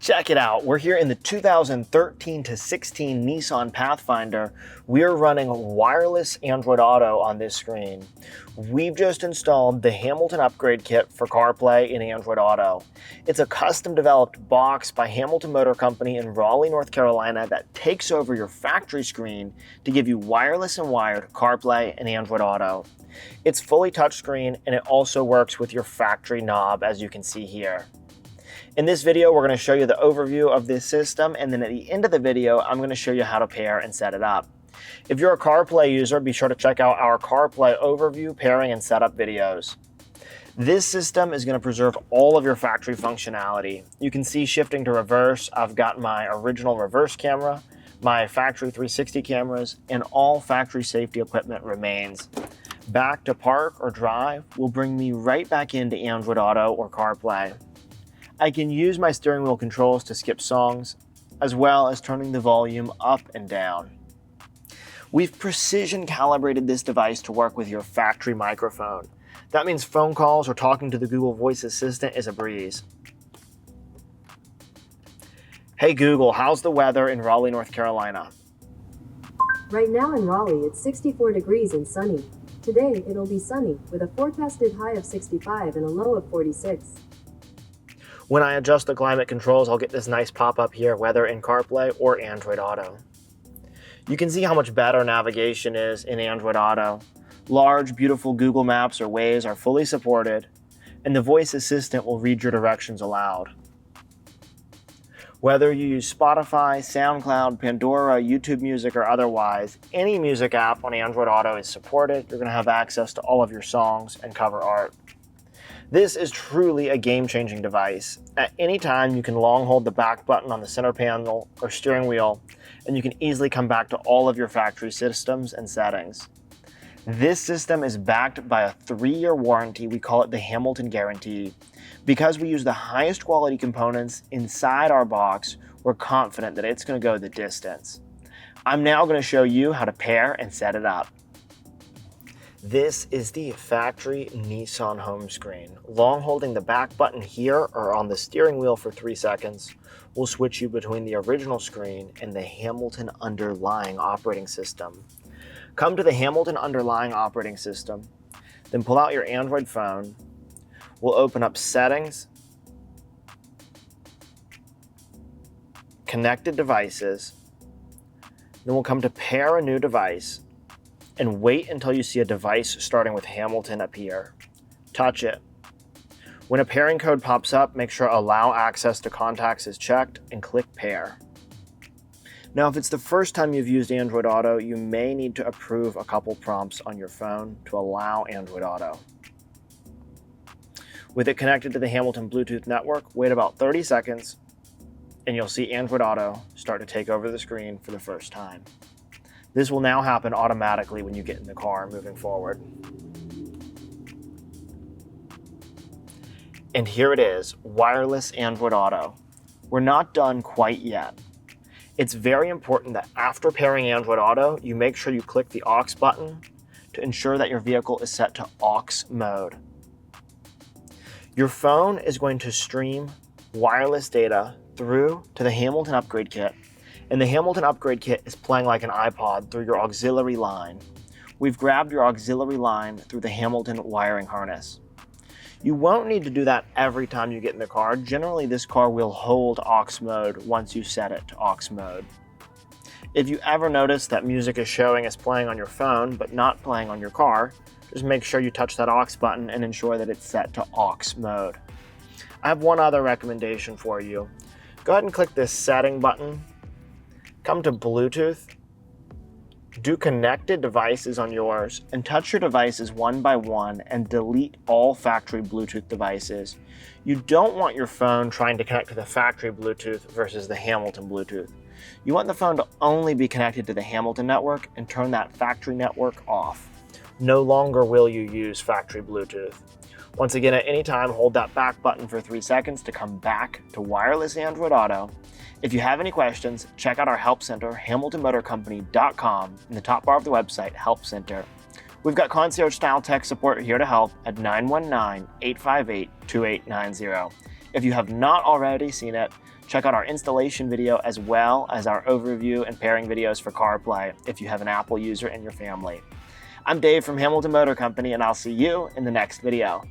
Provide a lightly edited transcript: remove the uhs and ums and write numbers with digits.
Check it out. We're here in the 2013 to 16 Nissan Pathfinder. We're running wireless Android Auto on this screen. We've just installed the Hamilton upgrade kit for CarPlay in Android Auto. It's a custom developed box by Hamilton Motor Company in Raleigh, North Carolina that takes over your factory screen to give you wireless and wired CarPlay and Android Auto. It's fully touchscreen and it also works with your factory knob, as you can see here. In this video, we're going to show you the overview of this system, and then at the end of the video, I'm going to show you how to pair and set it up. If you're a CarPlay user, be sure to check out our CarPlay overview, pairing, and setup videos. This system is going to preserve all of your factory functionality. You can see shifting to reverse, I've got my original reverse camera, my factory 360 cameras, and all factory safety equipment remains. Back to park or drive will bring me right back into Android Auto or CarPlay. I can use my steering wheel controls to skip songs, as well as turning the volume up and down. We've precision calibrated this device to work with your factory microphone. That means phone calls or talking to the Google Voice Assistant is a breeze. Hey Google, how's the weather in Raleigh, North Carolina? Right now in Raleigh, it's 64 degrees and sunny. Today, it'll be sunny, with a forecasted high of 65 and a low of 46. When I adjust the climate controls, I'll get this nice pop-up here, whether in CarPlay or Android Auto. You can see how much better navigation is in Android Auto. Large, beautiful Google Maps or Waze are fully supported, and the voice assistant will read your directions aloud. Whether you use Spotify, SoundCloud, Pandora, YouTube Music, or otherwise, any music app on Android Auto is supported. You're going to have access to all of your songs and cover art. This is truly a game-changing device. At any time, you can long hold the back button on the center panel or steering wheel, and you can easily come back to all of your factory systems and settings. This system is backed by a 3-year warranty. We call it the Hamilton Guarantee. Because we use the highest quality components inside our box, we're confident that it's going to go the distance. I'm now going to show you how to pair and set it up. This is the factory Nissan home screen. Long holding the back button here or on the steering wheel for 3 seconds will switch you between the original screen and the Hamilton underlying operating system. Come to the Hamilton underlying operating system, then pull out your Android phone. We'll open up Settings, Connected Devices, then we'll come to Pair a New Device, and wait until you see a device starting with Hamilton appear. Touch it. When a pairing code pops up, make sure Allow Access to Contacts is checked and click Pair. Now, if it's the first time you've used Android Auto, you may need to approve a couple prompts on your phone to allow Android Auto. With it connected to the Hamilton Bluetooth network, wait about 30 seconds, and you'll see Android Auto start to take over the screen for the first time. This will now happen automatically when you get in the car moving forward. And here it is, wireless Android Auto. We're not done quite yet. It's very important that after pairing Android Auto, you make sure you click the aux button to ensure that your vehicle is set to aux mode. Your phone is going to stream wireless data through to the Hamilton upgrade kit, and the Hamilton upgrade kit is playing like an iPod through your auxiliary line. We've grabbed your auxiliary line through the Hamilton wiring harness. You won't need to do that every time you get in the car. Generally, this car will hold aux mode once you set it to aux mode. If you ever notice that music is showing as playing on your phone but not playing on your car, just make sure you touch that aux button and ensure that it's set to aux mode. I have one other recommendation for you. Go ahead and click this setting button. Come to Bluetooth, do connected devices on yours, and touch your devices one by one and delete all factory Bluetooth devices. You don't want your phone trying to connect to the factory Bluetooth versus the Hamilton Bluetooth. You want the phone to only be connected to the Hamilton network and turn that factory network off. No longer will you use factory Bluetooth. Once again, at any time, hold that back button for 3 seconds to come back to wireless Android Auto. If you have any questions, check out our Help Center, hamiltonmotorcompany.com, in the top bar of the website, Help Center. We've got concierge-style tech support here to help at 919-858-2890. If you have not already seen it, check out our installation video as well as our overview and pairing videos for CarPlay if you have an Apple user in your family. I'm Dave from Hamilton Motor Company, and I'll see you in the next video.